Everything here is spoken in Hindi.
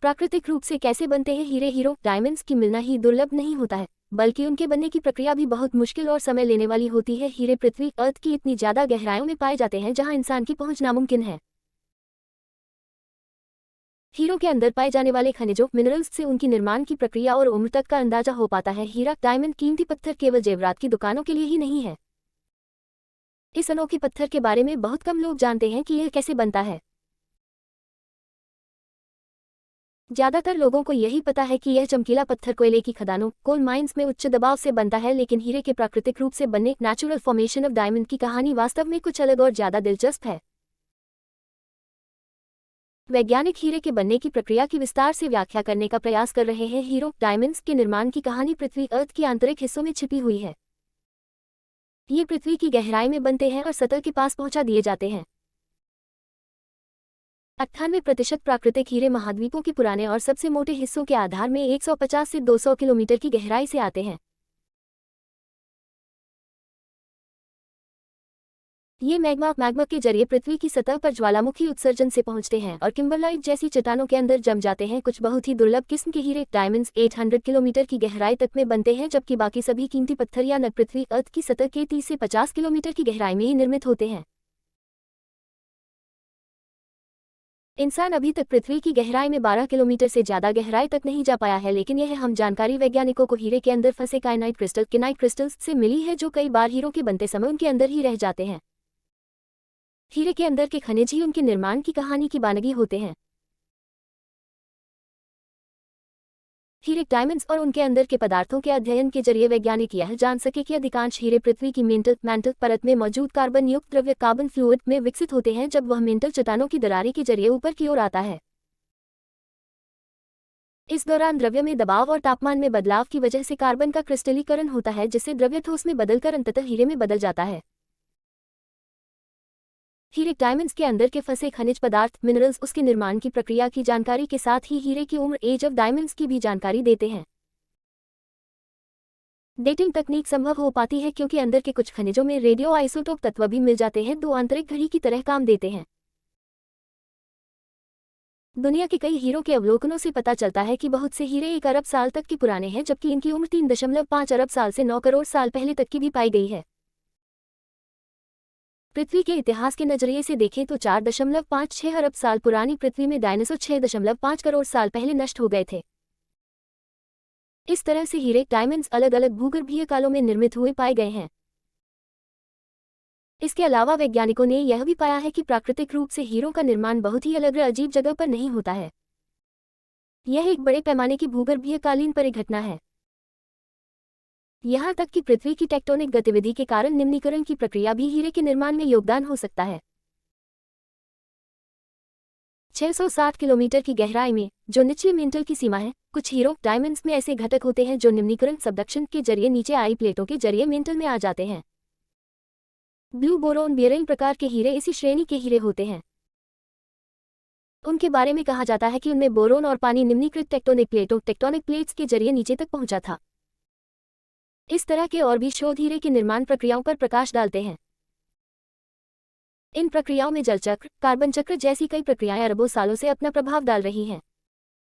प्राकृतिक रूप से कैसे बनते हैं हीरे? हीरो डायमंड्स की मिलना ही दुर्लभ नहीं होता है, बल्कि उनके बनने की प्रक्रिया भी बहुत मुश्किल और समय लेने वाली होती है। हीरे पृथ्वी अर्थ की इतनी ज्यादा गहराइयों में पाए जाते हैं जहां इंसान की पहुंच नामुमकिन है। हीरो के अंदर पाए जाने वाले खनिजों मिनरल्स से उनकी निर्माण की प्रक्रिया और उम्र तक का अंदाजा हो पाता है। हीरा डायमंड कीमती पत्थर केवल जेवरात की दुकानों के लिए ही नहीं है। इस अनोखे पत्थर के बारे में बहुत कम लोग जानते हैं कि यह कैसे बनता है। ज्यादातर लोगों को यही पता है कि यह चमकीला पत्थर कोयले की खदानों कोल माइंस में उच्च दबाव से बनता है, लेकिन हीरे के प्राकृतिक रूप से बनने नेचुरल फॉर्मेशन ऑफ डायमंड की कहानी वास्तव में कुछ अलग और ज्यादा दिलचस्प है। वैज्ञानिक हीरे के बनने की प्रक्रिया की विस्तार से व्याख्या करने का प्रयास कर रहे हैं। हीरो डायमंड्स के निर्माण की कहानी पृथ्वी अर्थ के आंतरिक हिस्सों में छिपी हुई है। ये पृथ्वी की गहराई में बनते हैं और सतह के पास पहुंचा दिए जाते हैं। 98% प्राकृतिक हीरे महाद्वीपों के पुराने और सबसे मोटे हिस्सों के आधार में 150 से 200 किलोमीटर की गहराई से आते हैं। ये मैग्मा के जरिए पृथ्वी की सतह पर ज्वालामुखी उत्सर्जन से पहुंचते हैं और किम्बरलाइट जैसी चट्टानों के अंदर जम जाते हैं। कुछ बहुत ही दुर्लभ किस्म के हीरे डायमंड्स 800 किलोमीटर की गहराई तक में बनते हैं, जबकि बाकी सभी कीमती पत्थर या नग पृथ्वी अर्थ की सतह के 30 से 50 किलोमीटर की गहराई में ही निर्मित होते हैं। इंसान अभी तक पृथ्वी की गहराई में 12 किलोमीटर से ज्यादा गहराई तक नहीं जा पाया है, लेकिन यह हम जानकारी वैज्ञानिकों को हीरे के अंदर फंसे काइनाइट क्रिस्टल्स से मिली है, जो कई बार हीरो के बनते समय उनके अंदर ही रह जाते हैं। हीरे के अंदर के खनिज ही उनके निर्माण की कहानी की बानगी होते हैं। हीरे डायमंड्स और उनके अंदर के पदार्थों के अध्ययन के जरिए वैज्ञानिक यह जान सके कि अधिकांश हीरे पृथ्वी की मैंटल परत में मौजूद कार्बन युक्त द्रव्य कार्बन फ्लूइड में विकसित होते हैं, जब वह मेंटल चट्टानों की दरारी के जरिए ऊपर की ओर आता है। इस दौरान द्रव्य में दबाव और तापमान में बदलाव की वजह से कार्बन का क्रिस्टलीकरण होता है, जिससे द्रव्य ठोस में बदलकर अंततः हीरे में बदल जाता है। हीरे डायमंड्स के अंदर के फंसे खनिज पदार्थ मिनरल्स उसके निर्माण की प्रक्रिया की जानकारी के साथ ही हीरे की उम्र एज ऑफ डायमंड्स की भी जानकारी देते हैं। डेटिंग तकनीक संभव हो पाती है क्योंकि अंदर के कुछ खनिजों में रेडियो आइसोटोप तत्व भी मिल जाते हैं, जो आंतरिक घड़ी की तरह काम देते हैं। दुनिया के कई हीरो के अवलोकनों से पता चलता है कि बहुत से हीरे 1 अरब साल तक के पुराने हैं, जबकि इनकी उम्र 3.5 अरब साल से 9 करोड़ साल पहले तक की भी पाई गई है। पृथ्वी के इतिहास के नजरिए से देखें तो 4.56 अरब साल पुरानी पृथ्वी में डायनासोर 6.5 करोड़ साल पहले नष्ट हो गए थे। इस तरह से हीरे डायमंड्स अलग अलग भूगर्भीय कालों में निर्मित हुए पाए गए हैं। इसके अलावा वैज्ञानिकों ने यह भी पाया है कि प्राकृतिक रूप से हीरों का निर्माण बहुत ही अलग अजीब जगह पर नहीं होता है। यह एक बड़े पैमाने की भूगर्भीय कालीन परिघटना है। यहाँ तक कि पृथ्वी की टेक्टोनिक गतिविधि के कारण निम्नीकरण की प्रक्रिया भी हीरे के निर्माण में योगदान हो सकता है। 660 किलोमीटर की गहराई में, जो निचली मेंटल की सीमा है, कुछ हीरो डायमंड्स में ऐसे घटक होते हैं जो निम्नीकरण सबडक्शन के जरिए नीचे आई प्लेटों के जरिए मेंटल में आ जाते हैं। ब्लू बोरोन बेयरिंग प्रकार के हीरे इसी श्रेणी के हीरे होते हैं। उनके बारे में कहा जाता है कि उनमें बोरोन और पानी निम्नीकृत टेक्टोनिक प्लेट्स के जरिए नीचे तक पहुंचा था। इस तरह के और भी शोध हीरे की निर्माण प्रक्रियाओं पर प्रकाश डालते हैं। इन प्रक्रियाओं में जल चक्र, कार्बन चक्र जैसी कई प्रक्रियाएं अरबों सालों से अपना प्रभाव डाल रही हैं।